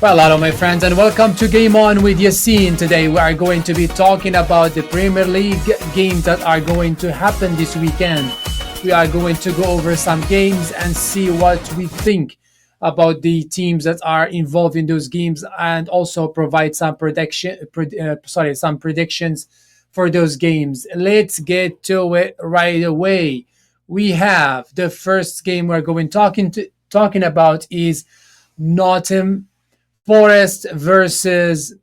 Well, hello, my friends, and welcome to Game On with Yassine. Today, we are going to be talking about the Premier League games that are going to happen this weekend. We are going to go over some games and see what we think about the teams that are involved in those games, and also provide some some predictions for those games. Let's get to it right away. We have the first game we're going talking about is Nottingham Forest versus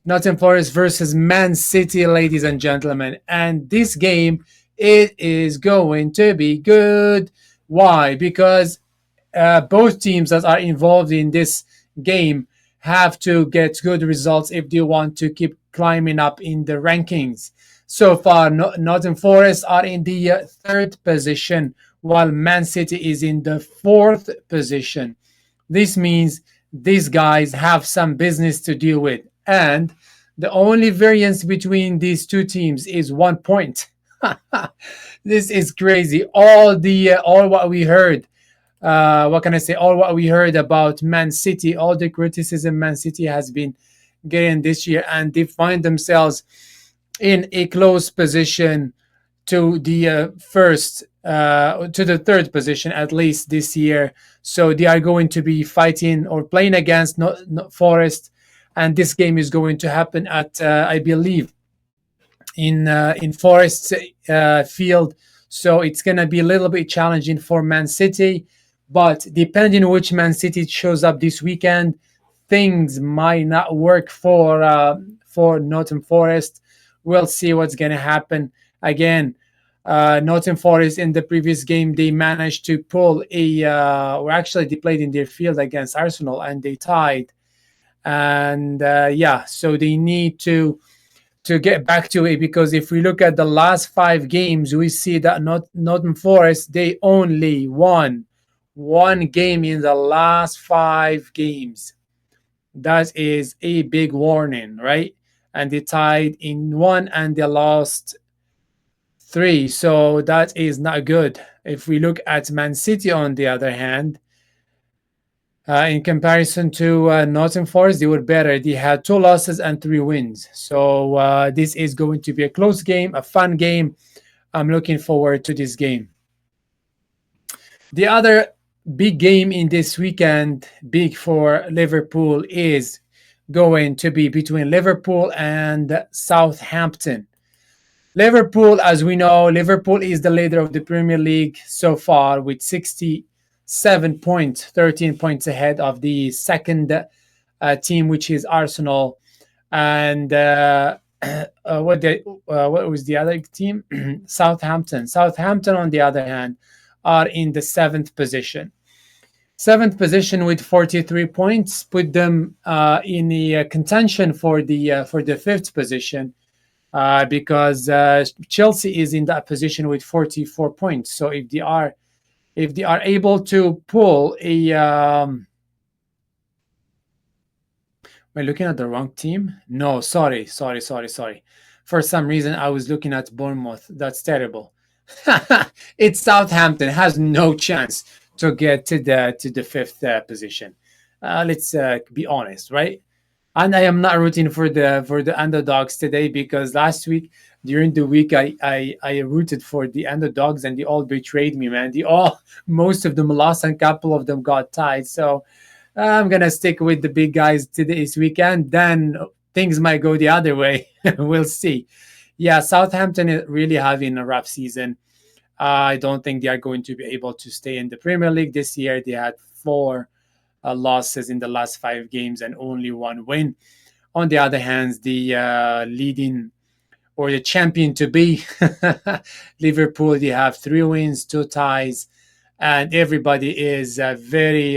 Nottingham Forest versus Man City, ladies and gentlemen. And this game, it is going to be good. Why? Because both teams that are involved in this game have to get good results if they want to keep climbing up in the rankings. So far, Nottingham Forest are in the third position, while Man City is in the fourth position. This means these guys have some business to deal with. And the only variance between these two teams is 1 point. This is crazy. All what we heard, what can I say? All what we heard about Man City, all the criticism Man City has been getting this year, and they find themselves in a close position to the to the third position at least this year. So they are going to be fighting or playing against Forest, and this game is going to happen at I believe in Forest field. So it's gonna be a little bit challenging for Man City, but depending which Man City shows up this weekend, things might not work for Nottingham Forest. We'll see what's gonna happen. Again, Nottingham Forest in the previous game, they managed to pull or actually they played in their field against Arsenal and they tied. And so they need to get back to it, because if we look at the last 5 games, we see that Nottingham Forest, they only won one game in the last 5 games. That is a big warning, right? And they tied in one and they lost 3. So that is not good. If we look at Man City, on the other hand, in comparison to Nottingham Forest, they were better. They had 2 losses and 3 wins. So this is going to be a close game, a fun game. I'm looking forward to this game. The other big game in this weekend, big for Liverpool, is going to be between Liverpool and Southampton. Liverpool, as we know, Liverpool is the leader of the Premier League so far with 67 points, 13 points ahead of the second team, which is Arsenal. And what was the other team? Southampton. Southampton, on the other hand, are in the 7th position. 7th position with 43 points, put them in the contention for the 5th position. Because Chelsea is in that position with 44 points. So if they are able to pull a am I looking at the wrong team? No, sorry. For some reason I was looking at Bournemouth. That's terrible. It's Southampton has no chance to get to the 5th position. Let's be honest, right? And I am not rooting for the underdogs today, because last week during the week I rooted for the underdogs and they all betrayed me, man. Most of them lost and a couple of them got tied. So I'm gonna stick with the big guys this weekend. Then things might go the other way. We'll see. Yeah, Southampton is really having a rough season. I don't think they are going to be able to stay in the Premier League this year. They had 4 losses in the last 5 games and only 1 win. On the other hand, the leading or the champion to be Liverpool, they have 3 wins, 2 ties, and everybody is very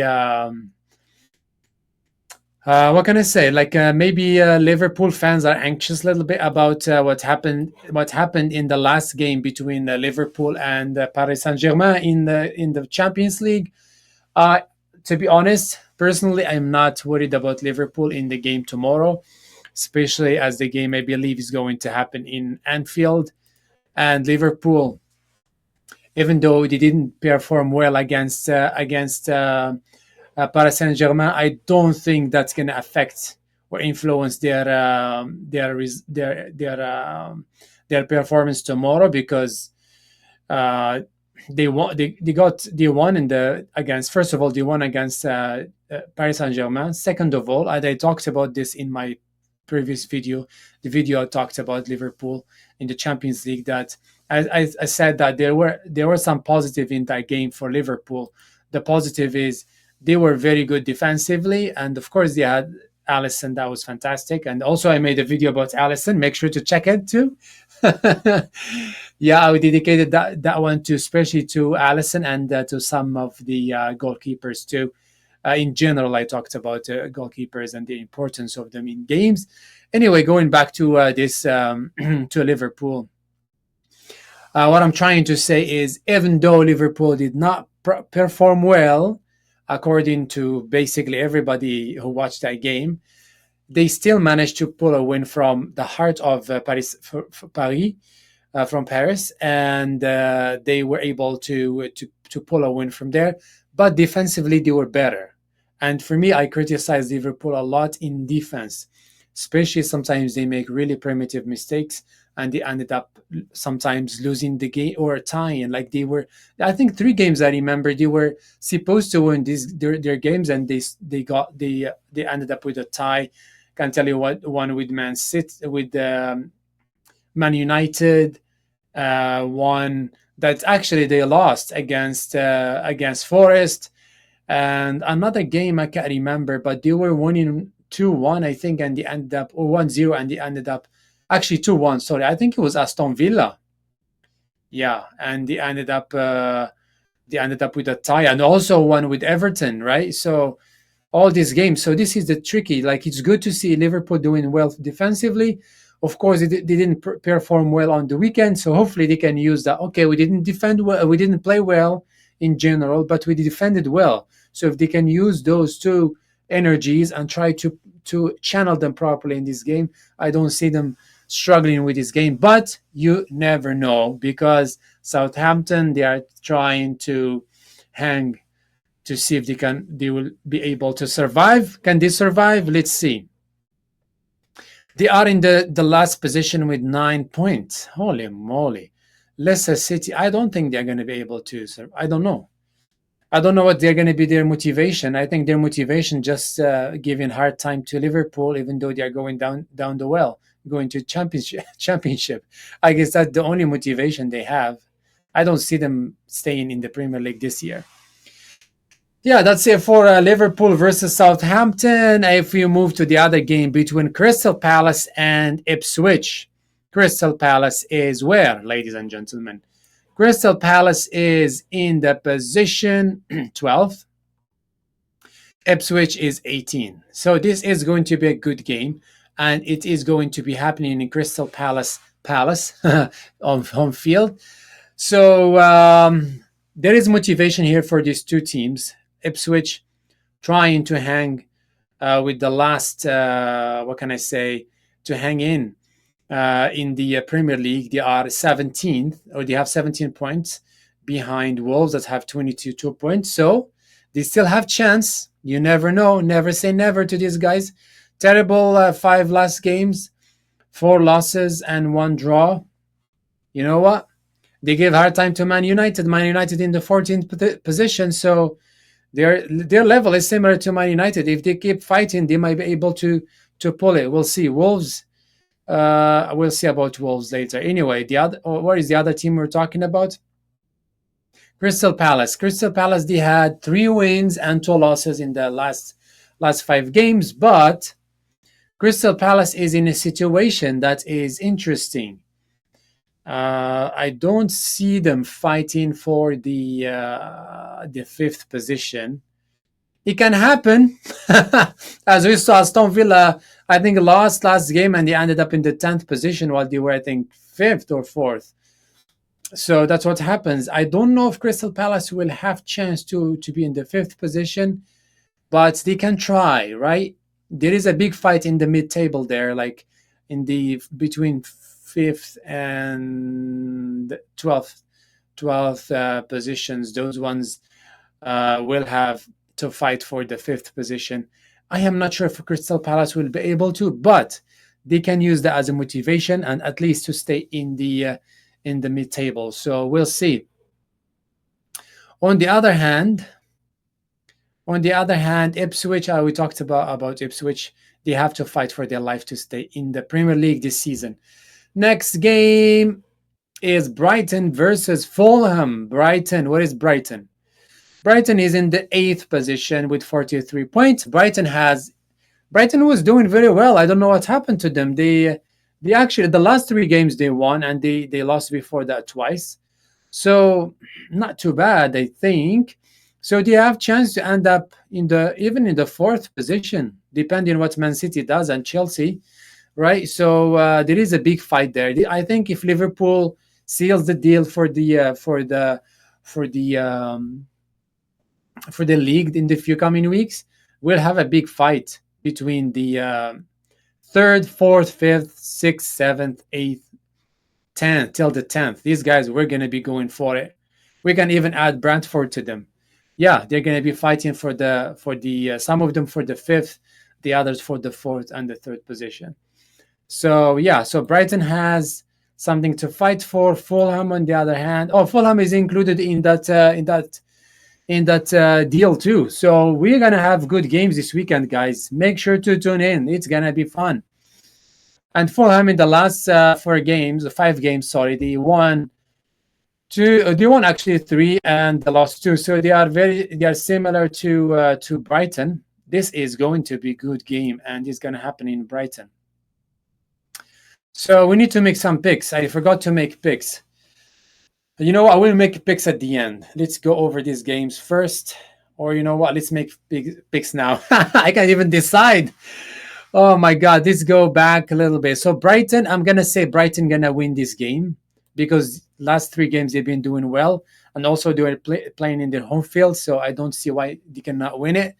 what can I say? Like maybe Liverpool fans are anxious a little bit about what happened in the last game between Liverpool and Paris Saint-Germain in the Champions League. To be honest, personally, I'm not worried about Liverpool in the game tomorrow, especially as the game I believe is going to happen in Anfield. And Liverpool, even though they didn't perform well against Paris Saint Germain. I don't think that's going to affect or influence their performance tomorrow because uh, they won in the against first of all they won against Paris Saint Germain. Second of all, and I talked about this in my previous video, the video I talked about Liverpool in the Champions League. That I said that there were some positive in that game for Liverpool. The positive is they were very good defensively, and of course they had Allison. That was fantastic. And also I made a video about Allison. Make sure to check it too. Yeah, I dedicated that one to especially to Allison and to some of the goalkeepers too. In general, I talked about goalkeepers and the importance of them in games. Anyway, going back to this to Liverpool, what I'm trying to say is, even though Liverpool did not perform well, according to basically everybody who watched that game, they still managed to pull a win from the heart of Paris, from Paris, and they were able to pull a win from there. But defensively, they were better. And for me, I criticize Liverpool a lot in defense, especially sometimes they make really primitive mistakes, and they ended up sometimes losing the game or tying. Like they were, I think 3 games I remember they were supposed to win their games, and they ended up with a tie. Can tell you what, one with Man City, with Man United, one that actually they lost against Forest, and another game I can't remember, but they were winning 2-1, I think, and they ended up, or 1-0, and they ended up actually 2-1. Sorry, I think it was Aston Villa. Yeah, and they ended up with a tie, and also one with Everton, right? So all these games. So this is the tricky. Like it's good to see Liverpool doing well defensively. Of course, they didn't perform well on the weekend, so hopefully they can use that. Okay, we didn't defend well, we didn't play well in general, but we defended well. So if they can use those two energies and try to channel them properly in this game, I don't see them struggling with this game. But you never know, because Southampton, they are trying to hang to see if they will be able to survive. Can they survive? Let's see. They are in the last position with 9 points. Holy moly. Leicester City, I don't think they're going to be able to survive. I don't know. I don't know what they're going to be their motivation. I think their motivation just giving hard time to Liverpool, even though they are going down the well, going to championship. Championship. I guess that's the only motivation they have. I don't see them staying in the Premier League this year. Yeah, that's it for Liverpool versus Southampton. If you move to the other game between Crystal Palace and Ipswich, Crystal Palace is where, ladies and gentlemen? Crystal Palace is in the position 12th. Ipswich is 18. So this is going to be a good game, and it is going to be happening in Crystal Palace on home field. So there is motivation here for these two teams. Ipswich trying to hang with the last, what can I say, to hang in the Premier League. They are 17th, or they have 17 points behind Wolves that have 22 points. So they still have chance. You never know. Never say never to these guys. Terrible 5 last games, 4 losses and 1 draw. You know what? They gave hard time to Man United. Man United in the 14th position. So their level is similar to Man United. If they keep fighting, they might be able to pull it. We'll see. Wolves. We'll see about Wolves later. Anyway, what is the other team we're talking about? Crystal Palace. Crystal Palace. They had 3 wins and 2 losses in the last 5 games, but Crystal Palace is in a situation that is interesting. I don't see them fighting for the 5th position. It can happen, as we saw Aston Villa. I think lost last game, and they ended up in the 10th position while they were, I think, 5th or 4th. So that's what happens. I don't know if Crystal Palace will have chance to be in the 5th position, but they can try, right? There is a big fight in the mid-table there, like in the between 5th and 12th positions. Those ones will have to fight for the fifth position. I am not sure if Crystal Palace will be able to, but they can use that as a motivation and at least to stay in the mid table. So we'll see. On the other hand, Ipswich, we talked about Ipswich. They have to fight for their life to stay in the Premier League this season. Next game is Brighton versus Fulham. Brighton, what is Brighton? Brighton is in the eighth position with 43 points. Brighton was doing very well. I don't know what happened to them. They actually the last three games they won and they lost before that twice. So not too bad, I think. So they have chance to end up even in the fourth position, depending on what Man City does and Chelsea, right? So there is a big fight there. I think if Liverpool seals the deal for the league in the few coming weeks, we'll have a big fight between the third, fourth, fifth, sixth, seventh, eighth, 10th till the 10th. These guys, we're going to be going for it. We can even add Brentford to them. Yeah, they're going to be fighting for the some of them for the fifth, the others for the fourth and the third position. So yeah, so Brighton has something to fight for. Fulham, on the other hand, Fulham is included in that deal too. So we're gonna have good games this weekend, guys. Make sure to tune in. It's gonna be fun. And Fulham in the last 5 games, sorry, they won two. They won actually three, and they lost two. So they are similar to Brighton. This is going to be a good game, and it's gonna happen in Brighton. So we need to make some picks. I forgot to make picks. You know what? I will make picks at the end. Let's go over these games first. Or you know what? Let's make picks now. I can't even decide. Oh my God. Let's go back a little bit. So Brighton, I'm going to say Brighton going to win this game because last 3 games they've been doing well. And also they are playing in their home field. So I don't see why they cannot win it.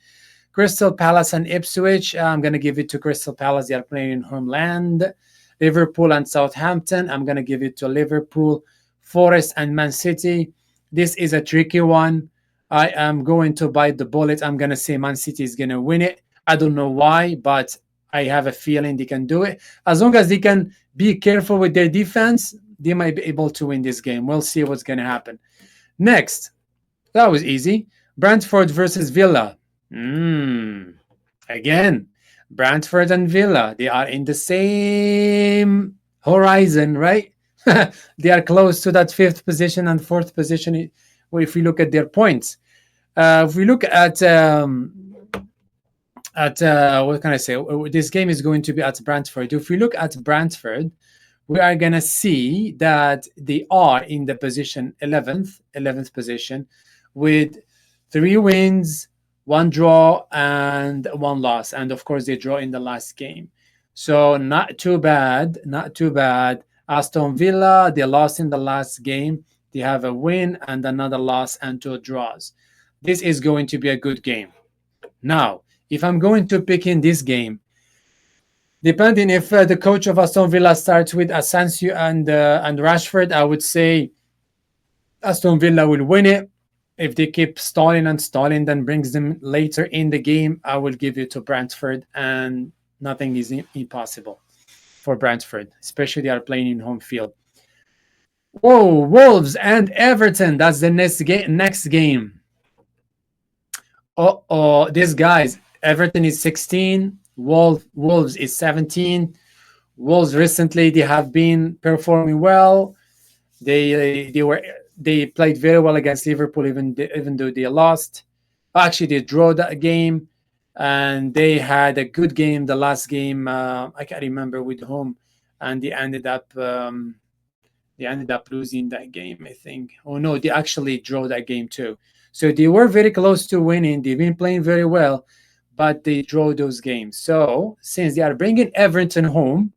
Crystal Palace and Ipswich. I'm going to give it to Crystal Palace. They are playing in homeland. Liverpool and Southampton. I'm going to give it to Liverpool. Forest and Man City. This is a tricky one. I am going to bite the bullet. I'm going to say Man City is going to win it. I don't know why, but I have a feeling they can do it. As long as they can be careful with their defense, they might be able to win this game. We'll see what's going to happen. Next, that was easy. Brentford versus Villa. Again, Brentford and Villa, they are in the same horizon, right? They are close to that fifth position and fourth position if we look at their points. If we look at what can I say? This game is going to be at Brentford. If we look at Brentford, we are going to see that they are in the position 11th position with 3 wins, 1 draw, and 1 loss. And of course, they draw in the last game. So not too bad. Aston Villa, they lost in the last game. They have a win and another loss and 2 draws. This is going to be a good game. Now, if I'm going to pick in this game, depending if the coach of Aston Villa starts with Asensio and Rashford, I would say Aston Villa will win it. If they keep stalling, then brings them later in the game, I will give it to Brentford, and nothing is impossible for Brentford, especially they are playing in home field. Whoa, Wolves and Everton. That's the next game. These guys. Everton is 16. Wolves is 17. Wolves recently they have been performing well. They played very well against Liverpool, even though they lost. Actually, they drew that game. And they had a good game the last game. I can't remember with whom, and they ended up losing that game, I think. Oh no, they actually drew that game too. So they were very close to winning. They've been playing very well, but they drew those games. So since they are bringing Everton home,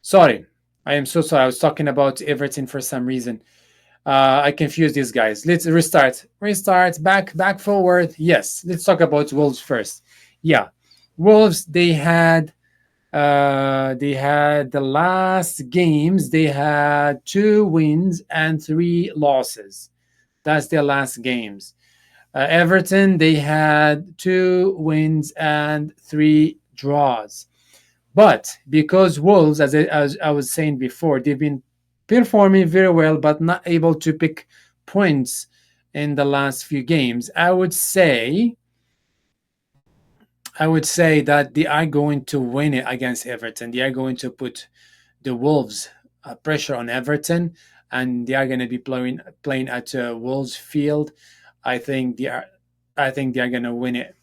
sorry, I am so sorry. I was talking about Everton for some reason. I confused these guys. Let's restart, back forward. Yes, let's talk about Wolves first. Yeah, Wolves, they had the last games, they had 2 wins and 3 losses. That's their last games. Everton, they had 2 wins and 3 draws. But because Wolves, as I was saying before, they've been performing very well, but not able to pick points in the last few games. I would say that they are going to win it against Everton. They are going to put the Wolves pressure on Everton, and they are going to be playing at Wolves Field. I think they are. I think they are going to win it.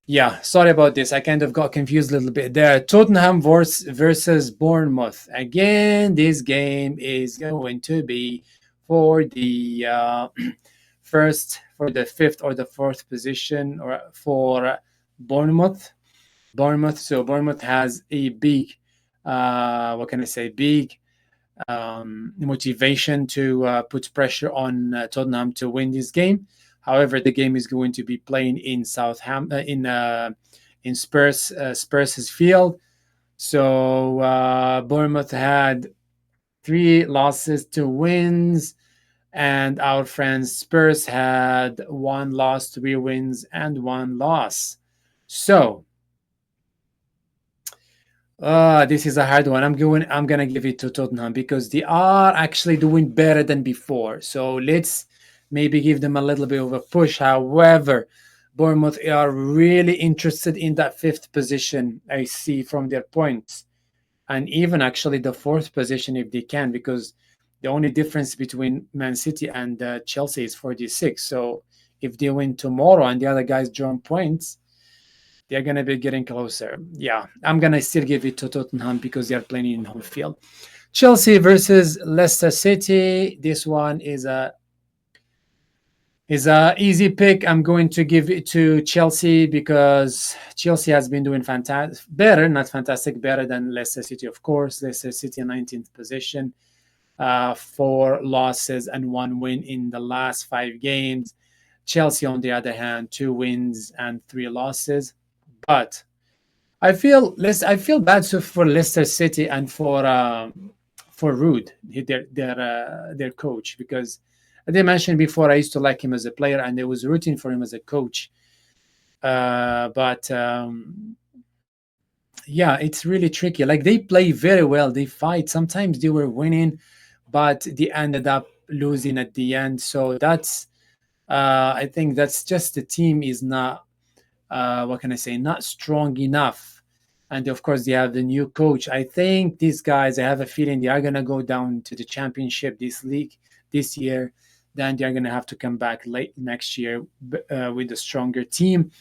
Yeah, sorry about this. I kind of got confused a little bit there. Tottenham versus Bournemouth. Again, this game is going to be for the for the fifth or the fourth position, or for Bournemouth. So Bournemouth has a big, what can I say, big motivation to put pressure on Tottenham to win this game. However, the game is going to be playing in Southampton, in Spurs' field. So Bournemouth had 3 losses, 2 wins, and our friends Spurs had 1 loss, 3 wins, and 1 loss. So this is a hard one. I'm gonna give it to Tottenham because they are actually doing better than before. So let's maybe give them a little bit of a push. However, Bournemouth are really interested in that fifth position. I see from their points, and even actually the fourth position if they can, because the only difference between Man City and Chelsea is 46. So if they win tomorrow and the other guys join points, they're going to be getting closer. Yeah, I'm going to still give it to Tottenham because they're playing in home field. Chelsea versus Leicester City. This one is a easy pick. I'm going to give it to Chelsea because Chelsea has been doing fantastic, better, not fantastic, better than Leicester City, of course. Leicester City 19th position, 4 losses and 1 win in the last 5 games. Chelsea, on the other hand, 2 wins and 3 losses. But I feel bad for Leicester City and for Rude, their coach, because as I mentioned before, I used to like him as a player and I was rooting for him as a coach. But yeah, it's really tricky. Like they play very well, they fight. Sometimes they were winning, but they ended up losing at the end. So that's I think that's just the team is not what can I say, not strong enough. And of course, they have the new coach. I think these guys, I have a feeling they are going to go down to the championship this league this year. Then they're going to have to come back late next year with a stronger team.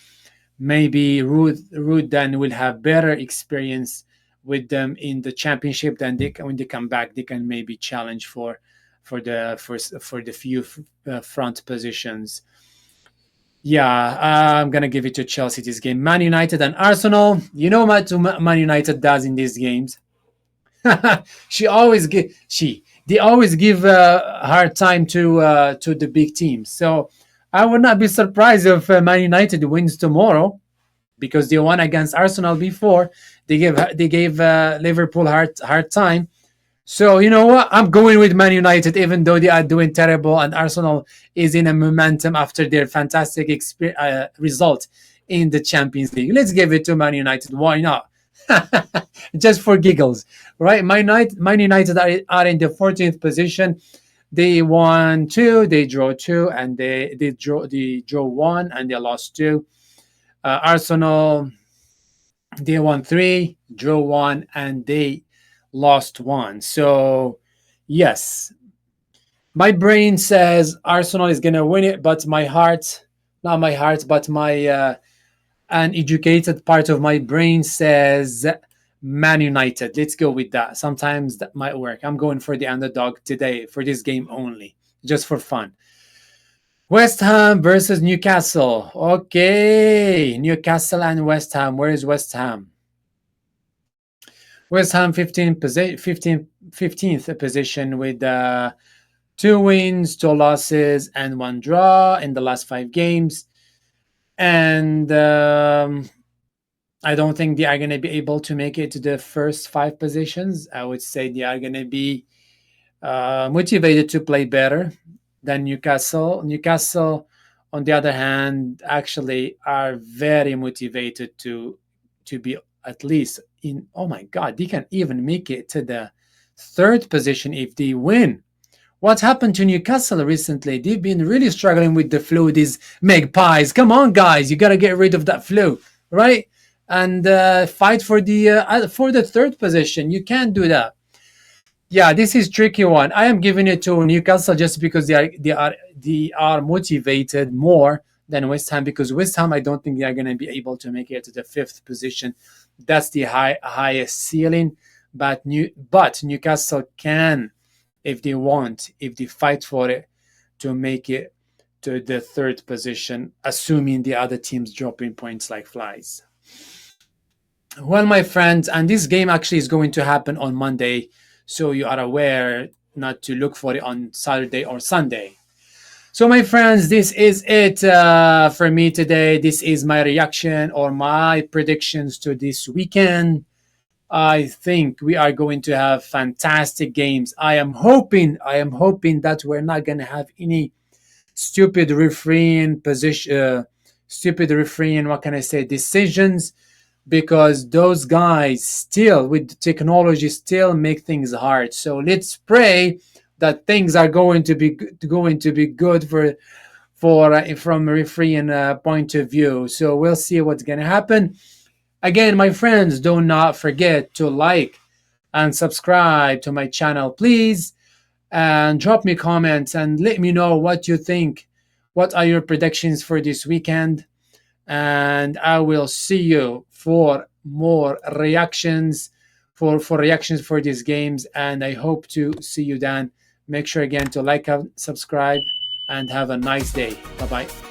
Maybe Ruud then will have better experience with them in the championship. Then when they come back, they can maybe challenge for the few front positions. Yeah, I'm gonna give it to Chelsea this game. Man United and Arsenal. You know what Man United does in these games? They always give a hard time to the big teams. So I would not be surprised if Man United wins tomorrow because they won against Arsenal before. They gave Liverpool hard time. So you know what? I'm going with Man United, even though they are doing terrible, and Arsenal is in a momentum after their fantastic result in the Champions League. Let's give it to Man United. Why not? Just for giggles, right? Man United are in the 14th position. They won 2, they draw 2, and they draw 1, and they lost 2. Arsenal, they won 3, draw 1, and they lost 1. So, yes, my brain says Arsenal is going to win it, but my heart, not my heart, but my an educated part of my brain says Man United. Let's go with that. Sometimes that might work. I'm going for the underdog today for this game only, just for fun. West Ham versus Newcastle. Okay, Newcastle and West Ham. Where is West Ham? West Ham 15th position with 2 wins, 2 losses, and 1 draw in the last 5 games. And I don't think they are going to be able to make it to the first 5 positions. I would say they are going to be motivated to play better than Newcastle. Newcastle on the other hand, actually are very motivated to be at least in. Oh my God, they can even make it to the third position if they win. What happened to Newcastle recently? They've been really struggling with the flu. These magpies. Come on, guys, you gotta get rid of that flu, right? And fight for the third position. You can't do that. Yeah, this is tricky one. I am giving it to Newcastle just because they are motivated more than West Ham, because West Ham I don't think they are going to be able to make it to the fifth position. That's the highest ceiling, but Newcastle can, if they want, if they fight for it, to make it to the third position, assuming the other teams dropping points like flies. Well, my friends, and this game actually is going to happen on Monday, so you are aware not to look for it on Saturday or Sunday. So, my friends, this is it for me today. This is my reaction or my predictions to this weekend. I think we are going to have fantastic games. I am hoping that we're not going to have any stupid refereeing stupid refereeing. What can I say? Decisions, because those guys still with technology still make things hard. So let's pray that things are going to be good for from a refereeing point of view. So we'll see what's going to happen. Again, my friends, do not forget to like and subscribe to my channel, please, and drop me comments and let me know what you think. What are your predictions for this weekend? And I will see you for more reactions for reactions for these games. And I hope to see you then. Make sure again to like and subscribe, and have a nice day. Bye bye.